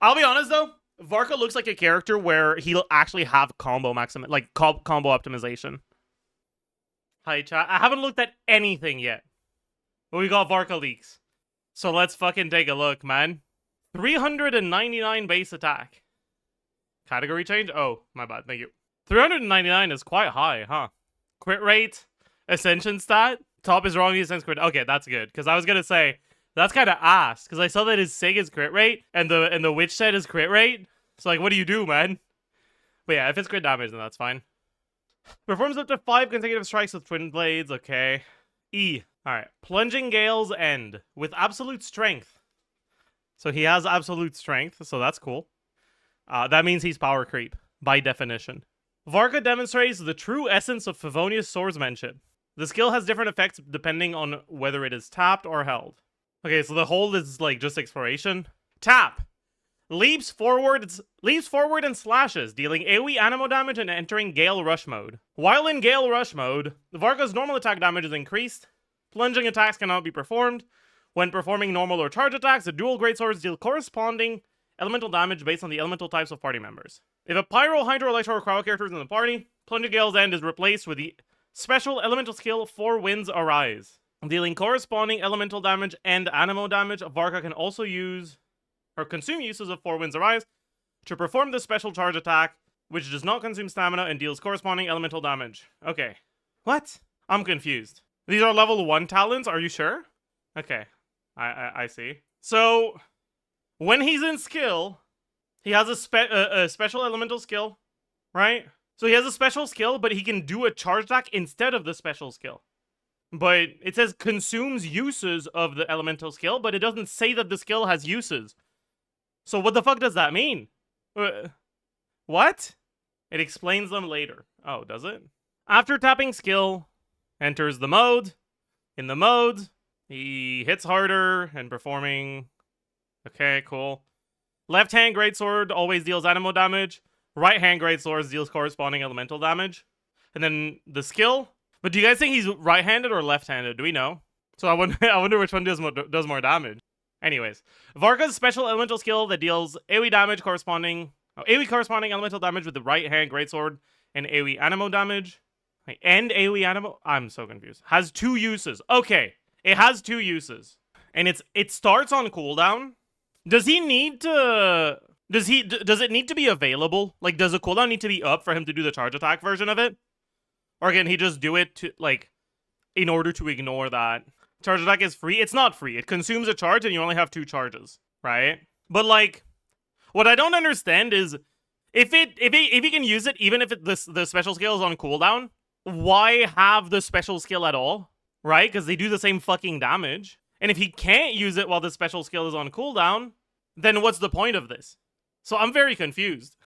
I'll be honest though, Varka looks like a character where he'll actually have combo combo optimization. Hi chat. I haven't looked at anything yet, but we got Varka leaks. So let's fucking take a look, man. 399 base attack. Category change? Oh, my bad. Thank you. 399 is quite high, huh? Crit rate, ascension stat. Top is wrong. He sends crit. Okay, that's good. Because I was gonna say that's kind of ass. Because I saw that his Sig is crit rate and the Witch set is crit rate. So like, what do you do, man? But yeah, if it's crit damage, then that's fine. Performs up to 5 consecutive strikes with twin blades. Okay. E. Alright. Plunging Gale's End with absolute strength. So he has absolute strength, so that's cool. That means he's power creep, by definition. Varka demonstrates the true essence of Favonius swordsmanship. The skill has different effects depending on whether it is tapped or held. Okay, so the hold is like just exploration. Tap. Leaps forward and slashes, dealing AoE animo damage and entering Gale Rush mode. While in Gale Rush mode, Varka's normal attack damage is increased. Plunging attacks cannot be performed. When performing normal or charge attacks, the dual greatswords deal corresponding elemental damage based on the elemental types of party members. If a Pyro, Hydro, Electro, or Cryo character is in the party, Plunging Gale's End is replaced with the special elemental skill 4 Winds Arise. Dealing corresponding elemental damage and animo damage, Varka can also use or consume uses of 4 Winds Arise to perform the special charge attack, which does not consume stamina and deals corresponding elemental damage. Okay. What? I'm confused. These are level 1 talents, are you sure? Okay. I see. So, when he's in skill, he has a special elemental skill, right? So he has a special skill, but he can do a charge attack instead of the special skill. But it says consumes uses of the elemental skill, but it doesn't say that the skill has uses. So what the fuck does that mean? What? It explains them later. Oh, does it? After tapping skill, enters the mode. In the mode, he hits harder and performing. Okay, cool. Left hand greatsword always deals animo damage. Right hand greatsword deals corresponding elemental damage. And then the skill. But do you guys think he's right-handed or left-handed? Do we know? So I wonder which one does more damage. Anyways, Varka's special elemental skill that deals AoE damage corresponding elemental damage with the right hand greatsword and AoE animo damage. And AoE animo. I'm so confused. Has 2 uses. Okay, it has 2 uses, and it starts on cooldown. Does he need to? Does it need to be available? Like, does the cooldown need to be up for him to do the charge attack version of it? Or can he just do it to, like, in order to ignore that? Charge attack is free? It's not free. It consumes a charge and you only have 2 charges, right? But, like, what I don't understand is, if he can use it, even if the special skill is on cooldown, why have the special skill at all? Right? Because they do the same fucking damage. And if he can't use it while the special skill is on cooldown, then what's the point of this? So I'm very confused.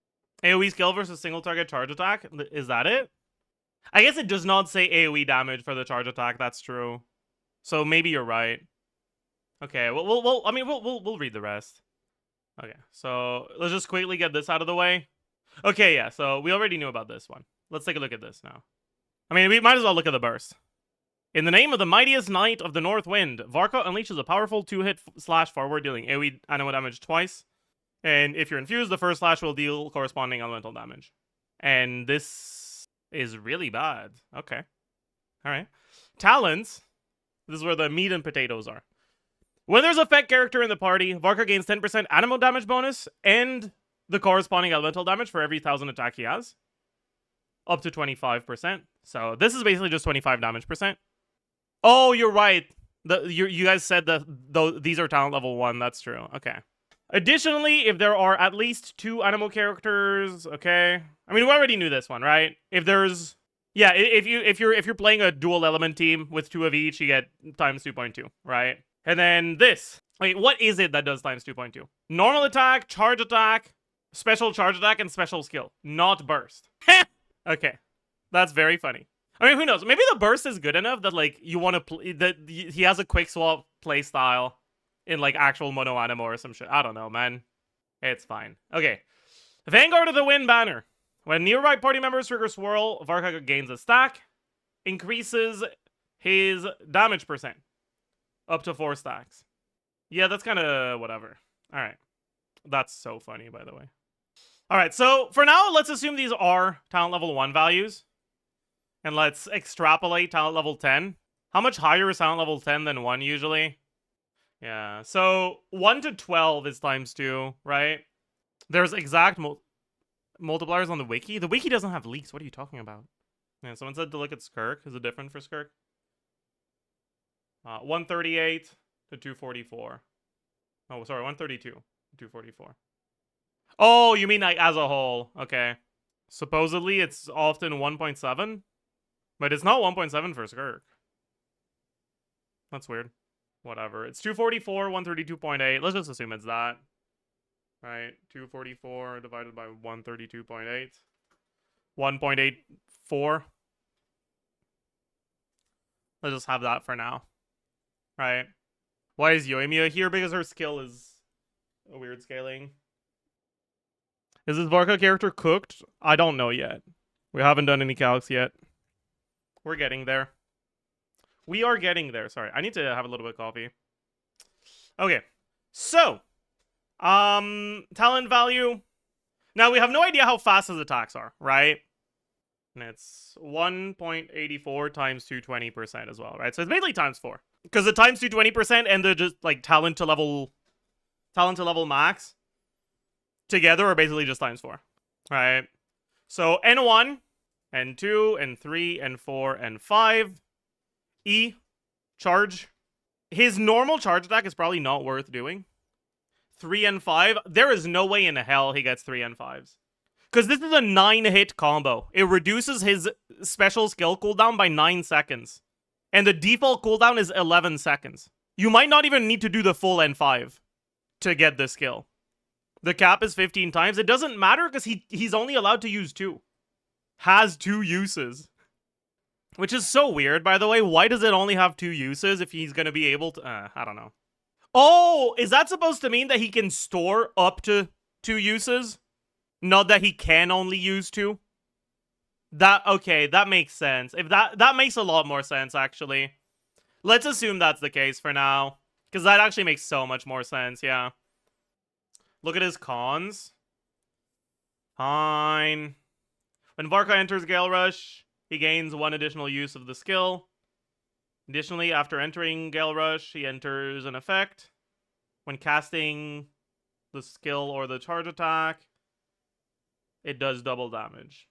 AoE skill versus single target charge attack? Is that it? I guess it does not say AoE damage for the charge attack. That's true. So maybe you're right. Okay, we'll read the rest. Okay, so let's just quickly get this out of the way. Okay, yeah, so we already knew about this one. Let's take a look at this now. I mean, we might as well look at the burst. In the name of the mightiest knight of the North Wind, Varka unleashes a powerful 2-hit slash forward, dealing AoE animo damage twice. And if you're infused, the first slash will deal corresponding elemental damage. And this is really bad. Okay. Alright. Talents. This is where the meat and potatoes are. When there's a effect character in the party, Varka gains 10% animo damage bonus and the corresponding elemental damage for every 1,000 attack he has. Up to 25%. So this is basically just 25 damage percent. Oh, you're right. You guys said that these are talent level 1. That's true. Okay. Additionally, if there are at least 2 animal characters, okay. I mean, we already knew this one, right? If there's, yeah, if you're playing a dual element team with 2 of each, you get times 2.2, right? And then this. Wait, what is it that does times 2.2? Normal attack, charge attack, special charge attack, and special skill, not burst. Okay, that's very funny. I mean, who knows? Maybe the burst is good enough that, like, you want to play, that he has a quick swap play style in, like, actual mono animo or some shit. I don't know, man. It's fine. Okay. Vanguard of the Wind banner. When nearby party members trigger Swirl, Varka gains a stack, increases his damage percent up to 4 stacks. Yeah, that's kind of whatever. All right. That's so funny, by the way. All right, so for now, let's assume these are talent level 1 values. And let's extrapolate talent level 10. How much higher is talent level 10 than 1 usually? Yeah, so 1 to 12 is times 2, right? There's exact multipliers on the wiki. The wiki doesn't have leaks. What are you talking about? Yeah, someone said to look at Skirk. Is it different for Skirk? 138 to 244. Oh, sorry, 132 to 244. Oh, you mean like as a whole. Okay. Supposedly it's often 1.7, but it's not 1.7 for Skirk. That's weird. Whatever. It's 244, 132.8. Let's just assume it's that. Right? 244 divided by 132.8. 1.84. Let's just have that for now. Right? Why is Yoimiya here? Because her skill is a weird scaling. Is this Varka character cooked? I don't know yet. We haven't done any calcs yet. We're getting there. We are getting there. Sorry, I need to have a little bit of coffee. Okay, so talent value. Now we have no idea how fast his attacks are, right? And it's 1.84 times 220% as well, right? So it's mainly times 4 because the times 220% and the just like talent to level max together are basically just times 4, right? So N1, N2, N3, N4, N5. E, charge. His normal charge attack is probably not worth doing. 3 and 5. There is no way in hell he gets 3 and 5s. Because this is a 9-hit combo. It reduces his special skill cooldown by 9 seconds. And the default cooldown is 11 seconds. You might not even need to do the full N5 to get this skill. The cap is 15 times. It doesn't matter because he's only allowed to use 2. Has 2 uses. Which is so weird, by the way. Why does it only have 2 uses if he's going to be able to... I don't know. Oh, is that supposed to mean that he can store up to 2 uses? Not that he can only use 2? Okay, that makes sense. If that makes a lot more sense, actually. Let's assume that's the case for now. Because that actually makes so much more sense, yeah. Look at his cons. Fine. When Varka enters Gale Rush... he gains 1 additional use of the skill. Additionally, after entering Gale Rush, he enters an effect. When casting the skill or the charge attack, it does double damage.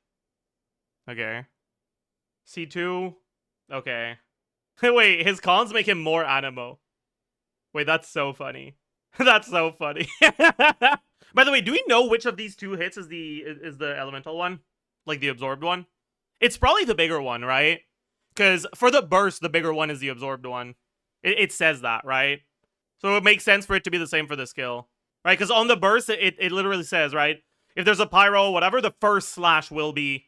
Okay. C2. Okay. Wait, his cons make him more animo. Wait, that's so funny. That's so funny. By the way, do we know which of these 2 hits is the elemental one? Like the absorbed one? It's probably the bigger one, right? Because for the burst, the bigger one is the absorbed one. It says that, right? So it makes sense for it to be the same for the skill. Right? Because on the burst, it literally says, right? If there's a pyro, whatever, the first slash will be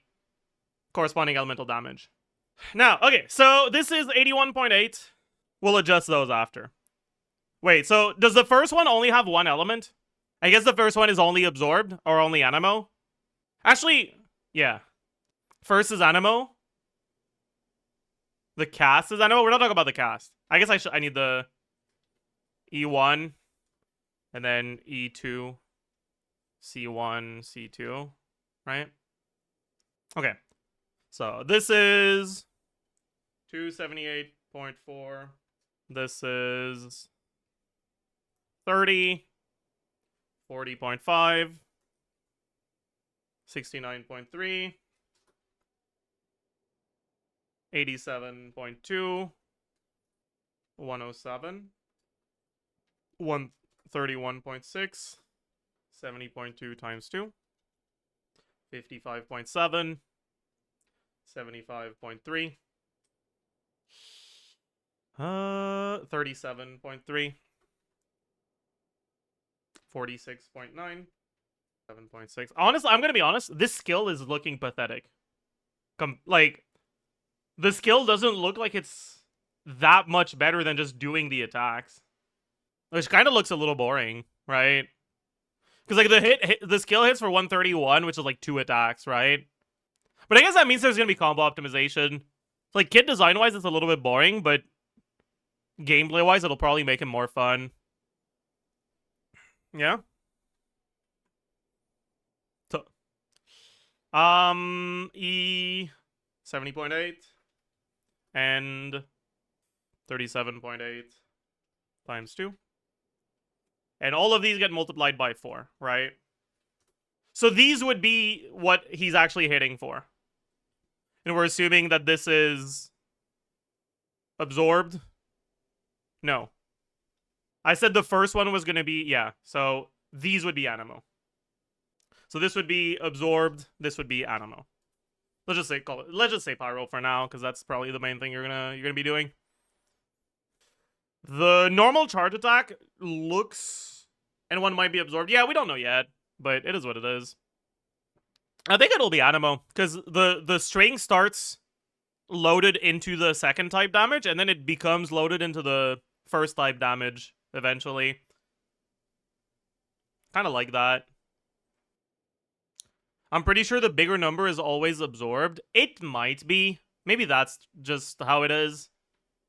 corresponding elemental damage. Now, okay, so this is 81.8. We'll adjust those after. Wait, so does the first one only have 1 element? I guess the first one is only absorbed or only animo. Actually, yeah. First is animo. The cast is animo. We're not talking about the cast. I guess I need the E1 and then E2, C1, C2, right? Okay. So this is 278.4. This is 30, 40.5, 69.3. 87.2, 107, 131.6, 70.2 times 2, 55.7, 75.3, 37.3, 46.9, 7.6. Honestly, I'm gonna be honest, this skill is looking pathetic. Like, the skill doesn't look like it's that much better than just doing the attacks. Which kind of looks a little boring, right? Because like the skill hits for 131, which is like 2 attacks, right? But I guess that means there's gonna be combo optimization. Like kit design wise, it's a little bit boring, but gameplay wise, it'll probably make it more fun. Yeah. E 70.8 and 37.8 times 2. And all of these get multiplied by 4, right? So these would be what he's actually hitting for. And we're assuming that this is absorbed. No. I said the first one was going to be, yeah. So these would be Animo. So this would be absorbed. This would be Animo. Let's just say Pyro for now, because that's probably the main thing you're gonna be doing. The normal charge attack looks, and one might be absorbed. Yeah, we don't know yet, but it is what it is. I think it'll be Animo, because the string starts loaded into the second type damage, and then it becomes loaded into the first type damage eventually. Kind of like that. I'm pretty sure the bigger number is always absorbed. It might be. Maybe that's just how it is.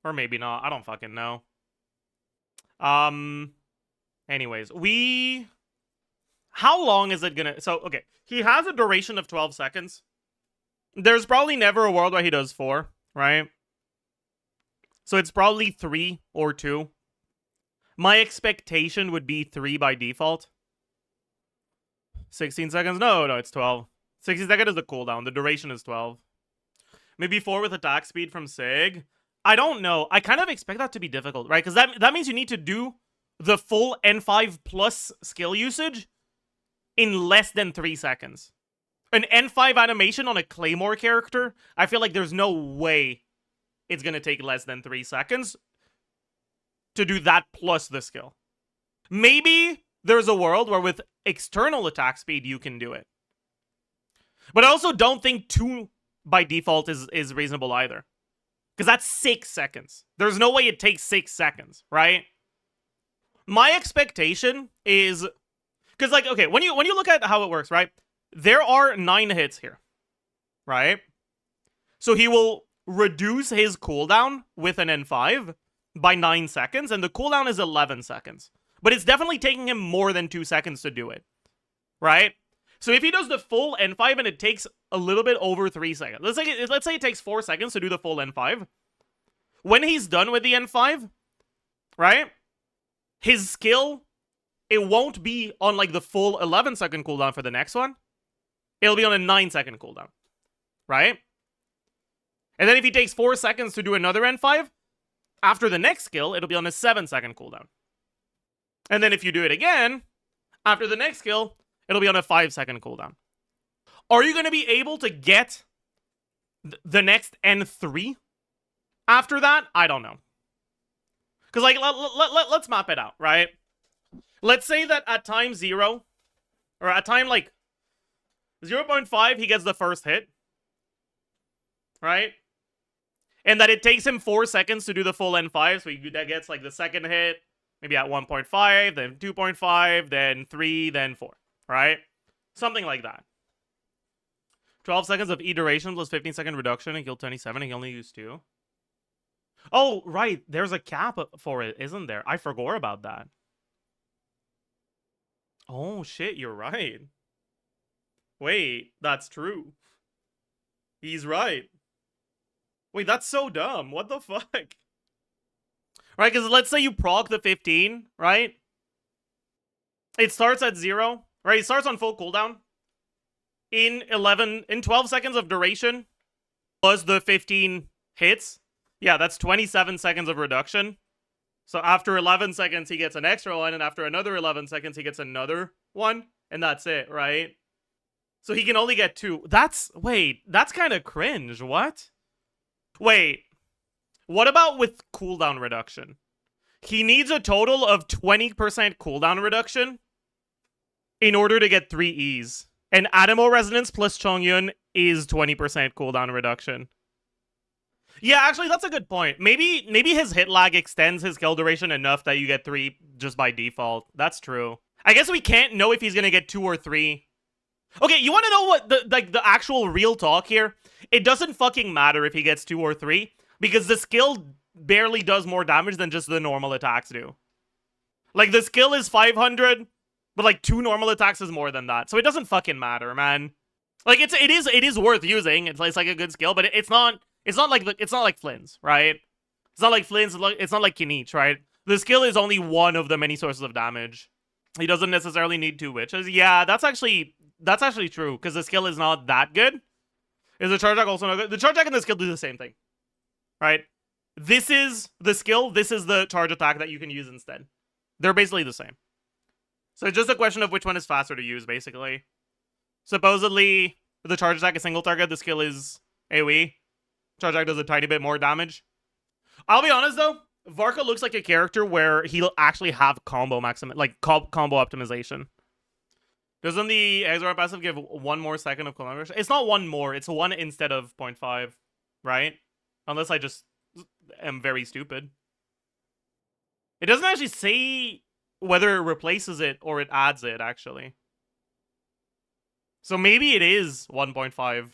Or maybe not. I don't fucking know. Anyways, how long is it gonna... So, okay. He has a duration of 12 seconds. There's probably never a world where he does 4, right? So it's probably 3 or 2. My expectation would be 3 by default. 16 seconds? No, it's 12. 60 seconds is the cooldown. The duration is 12. Maybe 4 with attack speed from Sig. I don't know. I kind of expect that to be difficult, right? Because that means you need to do the full N5 plus skill usage in less than 3 seconds. An N5 animation on a Claymore character, I feel like there's no way it's going to take less than 3 seconds to do that plus the skill. Maybe there's a world where with external attack speed you can do it. But I also don't think 2 by default is reasonable either. Because that's 6 seconds. There's no way it takes 6 seconds, right? My expectation is... Because, like, okay, when you look at how it works, right? There are 9 hits here, right? So he will reduce his cooldown with an N5 by 9 seconds, and the cooldown is 11 seconds. But it's definitely taking him more than 2 seconds to do it, right? So if he does the full N5 and it takes a little bit over 3 seconds, let's say it takes 4 seconds to do the full N5. When he's done with the N5, right? His skill, it won't be on like the full 11-second cooldown for the next one. It'll be on a 9-second cooldown, right? And then if he takes 4 seconds to do another N5, after the next skill, it'll be on a 7-second cooldown. And then if you do it again, after the next skill, it'll be on a 5-second cooldown. Are you going to be able to get the next N3 after that? I don't know. Because, like, let's map it out, right? Let's say that at time 0, or at time, like, 0.5, he gets the first hit, right? And that it takes him 4 seconds to do the full N5, so that gets, like, the second hit, maybe at 1.5, then 2.5, then 3, then 4, right? Something like that. 12 seconds of E duration plus 15-second reduction and kill 27, and he only used 2. Oh, right, there's a cap for it, isn't there? I forgot about that. Oh, shit, you're right. Wait, that's true. He's right. Wait, that's so dumb. What the fuck? Right, because let's say you proc the 15, right? It starts at 0, right? It starts on full cooldown. In 12 seconds of duration, plus the 15 hits. Yeah, that's 27 seconds of reduction. So after 11 seconds, he gets an extra one, and after another 11 seconds, he gets another one, and that's it, right? So he can only get 2. Wait, that's kind of cringe. What? Wait, what about with cooldown reduction? He needs a total of 20% cooldown reduction in order to get 3 E's. And Animo Resonance plus Chongyun is 20% cooldown reduction. Yeah, actually, that's a good point. Maybe his hit lag extends his kill duration enough that you get 3 just by default. That's true. I guess we can't know if he's gonna get 2 or 3. Okay, you want to know what the actual real talk here? It doesn't fucking matter if he gets 2 or 3, because the skill barely does more damage than just the normal attacks do. Like, the skill is 500, but like 2 normal attacks is more than that. So it doesn't fucking matter, man. Like it is worth using. It's like a good skill, but it's not like Flynn's, right? It's not like Flynn's. It's not like Kinich, right? The skill is only one of the many sources of damage. He doesn't necessarily need 2 witches. Yeah, that's actually true because the skill is not that good. Is the charge attack also not good? The charge attack and the skill do the same thing, right? This is the skill. This is the charge attack that you can use instead. They're basically the same. So it's just a question of which one is faster to use, basically. Supposedly, the charge attack is single target. The skill is AoE. Charge attack does a tiny bit more damage. I'll be honest though, Varka looks like a character where he'll actually have combo combo optimization. Doesn't the Exarch passive give 1 more second of cooldown? It's not 1 more. It's 1 instead of 0.5, right? Unless I just am very stupid. It doesn't actually say whether it replaces it or it adds it, actually. So maybe it is 1.5.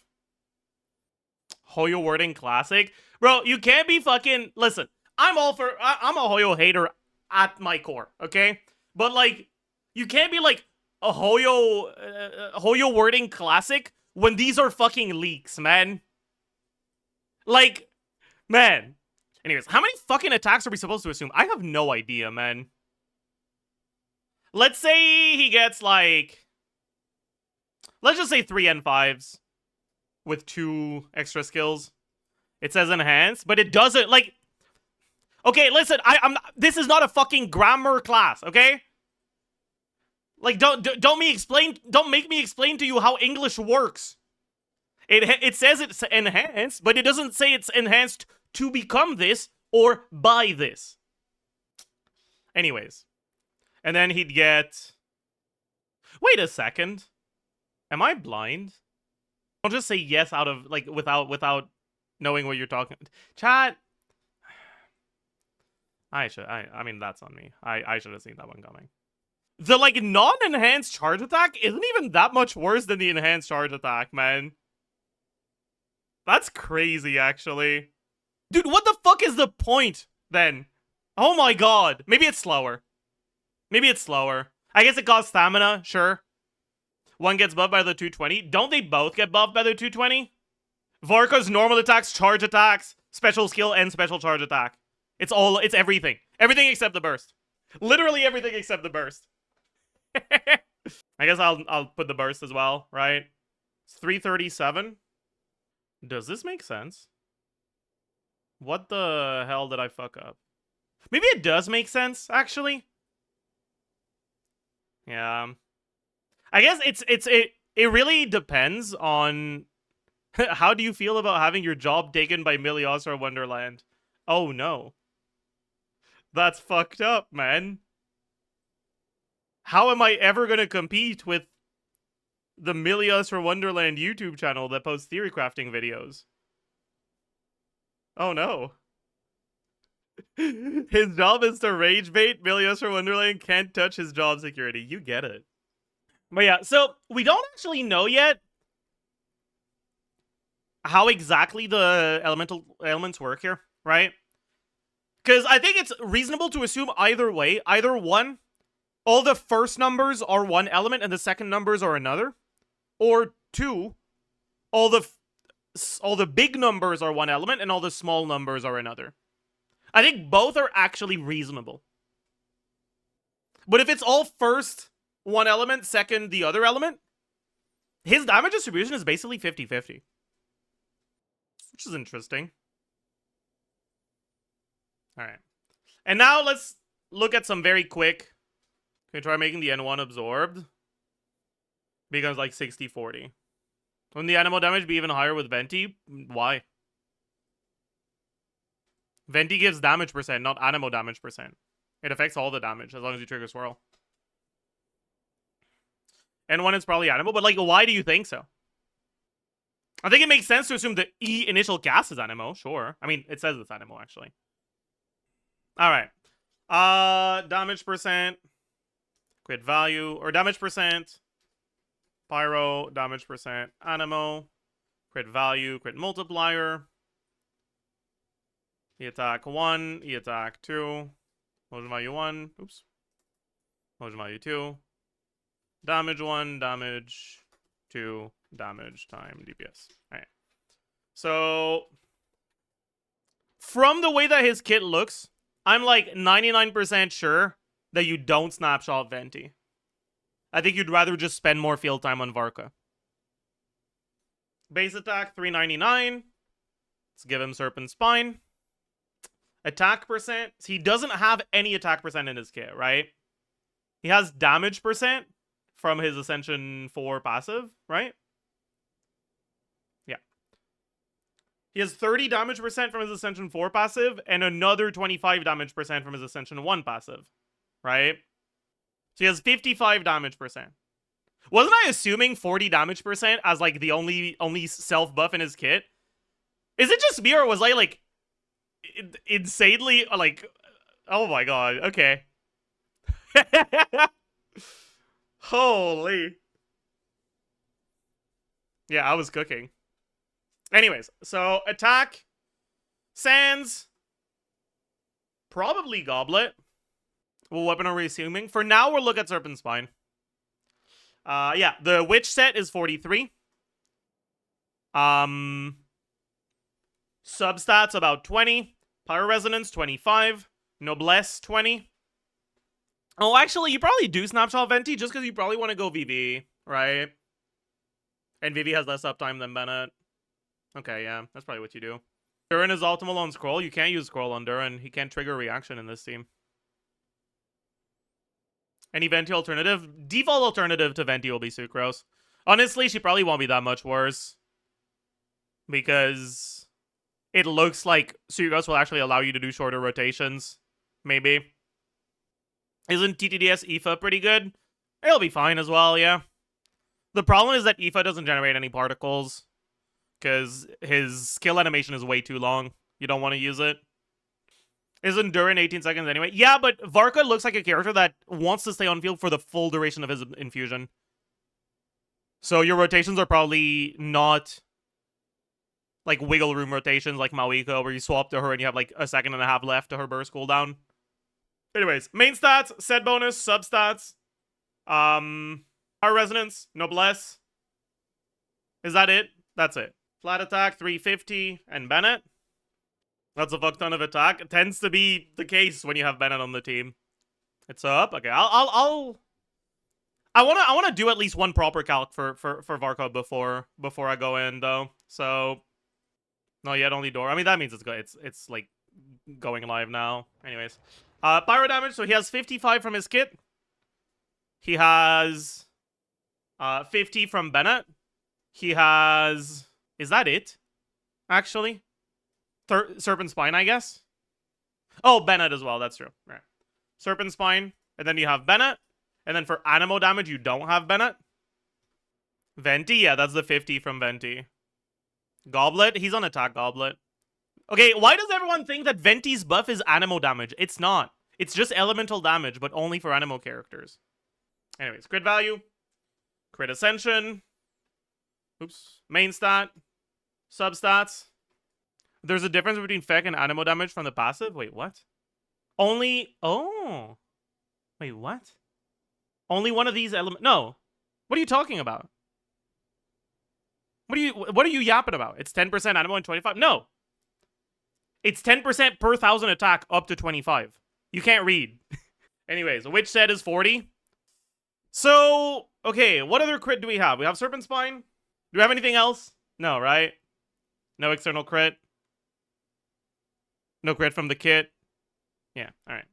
Hoyo wording classic. Bro, you can't be fucking... Listen, I'm a Hoyo hater at my core, okay? But, like, you can't be, like, a Hoyo wording classic when these are fucking leaks, man. Like, man. Anyways, how many fucking attacks are we supposed to assume? I have no idea, man. Let's say he gets, like... Let's just say 3 N5s with 2 extra skills. It says enhance, but it doesn't, like... Okay, listen, this is not a fucking grammar class, okay? Like, don't make me explain to you how English works. It says it's enhanced, but it doesn't say it's enhanced to become this or by this. Anyways. And then he'd get... Wait a second. Am I blind? I'll just say yes out of, like, without knowing what you're talking... Chat... I mean, that's on me. I should have seen that one coming. The, like, non-enhanced charge attack isn't even that much worse than the enhanced charge attack, man. That's crazy, actually. Dude, what the fuck is the point, then? Oh my god. Maybe it's slower. Maybe it's slower. I guess it costs stamina, sure. One gets buffed by the 220. Don't they both get buffed by the 220? Varka's normal attacks, charge attacks, special skill, and special charge attack. It's everything. Everything except the burst. Literally everything except the burst. I guess I'll put the burst as well, right? It's 337. Does this make sense? What the hell did I fuck up? Maybe it does make sense, actually. Yeah. I guess it really depends on how do you feel about having your job taken by Miliosra Wonderland. Oh no. That's fucked up, man. How am I ever gonna compete with the Miliosra Wonderland YouTube channel that posts theory crafting videos? Oh no. His job is to rage bait. Miliosra Wonderland can't touch his job security. You get it. But yeah, so we don't actually know yet how exactly the elements work here, right? Because I think it's reasonable to assume either way. Either one, all the first numbers are one element and the second numbers are another. Or 2, all the big numbers are one element and all the small numbers are another. I think both are actually reasonable. But if it's all first one element, second the other element, his damage distribution is basically 50-50. Which is interesting. Alright. And now let's look at some very quick... Can we try making the N1 absorbed? Becomes like 60-40. Wouldn't the animal damage be even higher with Venti? Why? Venti gives damage percent, not animal damage percent. It affects all the damage as long as you trigger swirl. N1 is probably animal, but like, why do you think so? I think it makes sense to assume the E initial cast is animo, sure. I mean, it says it's animo, actually. Alright. Damage percent. Crit value, or damage percent. Pyro, damage percent. Animo. Crit value, crit multiplier. E attack 1, E attack 2. Motion value 1. Oops. Motion value 2. Damage 1, damage 2 damage time DPS. All right. So from the way that his kit looks, I'm like 99% sure that you don't snapshot Venti. I think you'd rather just spend more field time on Varka. Base attack 399. Let's give him Serpent Spine. Attack percent. He doesn't have any attack percent in his kit, right? He has damage percent from his Ascension 4 passive, right? Yeah. He has 30 damage percent from his Ascension 4 passive and another 25 damage percent from his Ascension 1 passive, right? So he has 55 damage percent. Wasn't I assuming 40 damage percent as like the only self buff in his kit? Is it just me or was I like insanely like, oh my god, okay. Holy. Yeah, I was cooking. Anyways, so attack, Sands, probably Goblet. What weapon are we assuming? For now, we'll look at Serpent Spine. Yeah, the Witch set is 43. Substats about 20. Pyro Resonance 25. Noblesse 20. Oh, actually, you probably do Snapshot Venti just because you probably want to go VV, right? And VV has less uptime than Bennett. Okay, yeah, that's probably what you do. Durin is optimal on Scroll. You can't use Scroll on Durin. He can't trigger reaction in this team. Any Venti alternative? Default alternative to Venti will be Sucrose. Honestly, she probably won't be that much worse. Because it looks like Sucrose will actually allow you to do shorter rotations. Maybe. Isn't TTDS Aoife pretty good? It'll be fine as well, yeah. The problem is that Aoife doesn't generate any particles. Because his skill animation is way too long. You don't want to use it. Isn't Durin 18 seconds anyway? Yeah, but Varka looks like a character that wants to stay on field for the full duration of his infusion. So your rotations are probably not like wiggle room rotations like Mawiko, where you swap to her and you have like a second and a half left to her burst cooldown. Anyways, main stats, set bonus, substats, Power Resonance, Noblesse. Is that it? That's it. Flat attack, 350, and Bennett. That's a fuck ton of attack. It tends to be the case when you have Bennett on the team. It's up. Okay, I wanna do at least one proper calc for Varka before I go in though. So no, yet only door. I mean that means it's good. It's like going live now. Anyways, pyro damage. So he has 55 from his kit. He has 50 from Bennett. He has. Is that it? Actually. Serpent Spine, I guess. Oh, Bennett as well. That's true. Right. Serpent Spine. And then you have Bennett. And then for Animo damage, you don't have Bennett. Venti? Yeah, that's the 50 from Venti. Goblet? He's on attack Goblet. Okay, why does everyone think that Venti's buff is Animo damage? It's not. It's just elemental damage, but only for Animo characters. Anyways, crit value. Crit Ascension. Oops. Main stat. Substats. There's a difference between Feck and Animo damage from the passive? Wait, what? Only... Oh. Wait, what? Only one of these elements... No. What are you talking about? What are you yapping about? It's 10% Animo and 25? No. It's 10% per 1,000 attack up to 25. You can't read. Anyways, the Witch set is 40. So, okay, what other crit do we have? We have Serpent Spine. Do we have anything else? No, right? No external crit. No crit from the kit. Yeah, alright.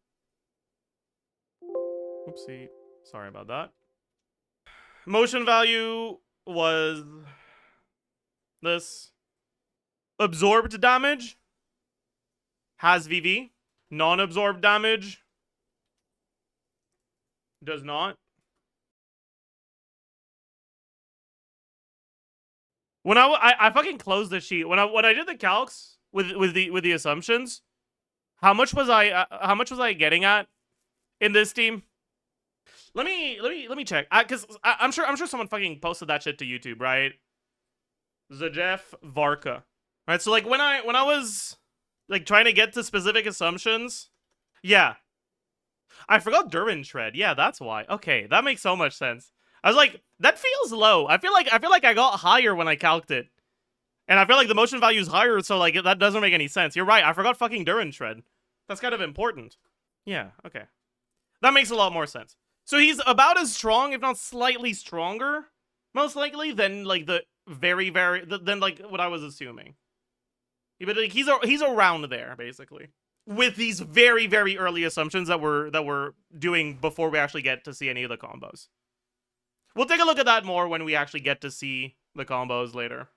Oopsie. Sorry about that. Motion value was this. Absorbed damage has VV. Non-absorbed damage does not. When I fucking closed the sheet when I did the calcs with the assumptions, how much was I getting at in this team? Let me check. Cuz I'm sure someone fucking posted that shit to YouTube, right? Zajef Varka. Right? So like when I was like trying to get to specific assumptions, yeah. I forgot Durin Shred. Yeah, that's why. Okay, that makes so much sense. I was like, That feels low. I feel like I got higher when I calced it. And I feel like the motion value is higher, so like that doesn't make any sense. You're right, I forgot fucking Durin Shred. That's kind of important. Yeah, okay. That makes a lot more sense. So he's about as strong, if not slightly stronger, most likely, than like the than like what I was assuming. Yeah, but like he's around there, basically. With these very, very early assumptions that we're doing before we actually get to see any of the combos. We'll take a look at that more when we actually get to see the combos later.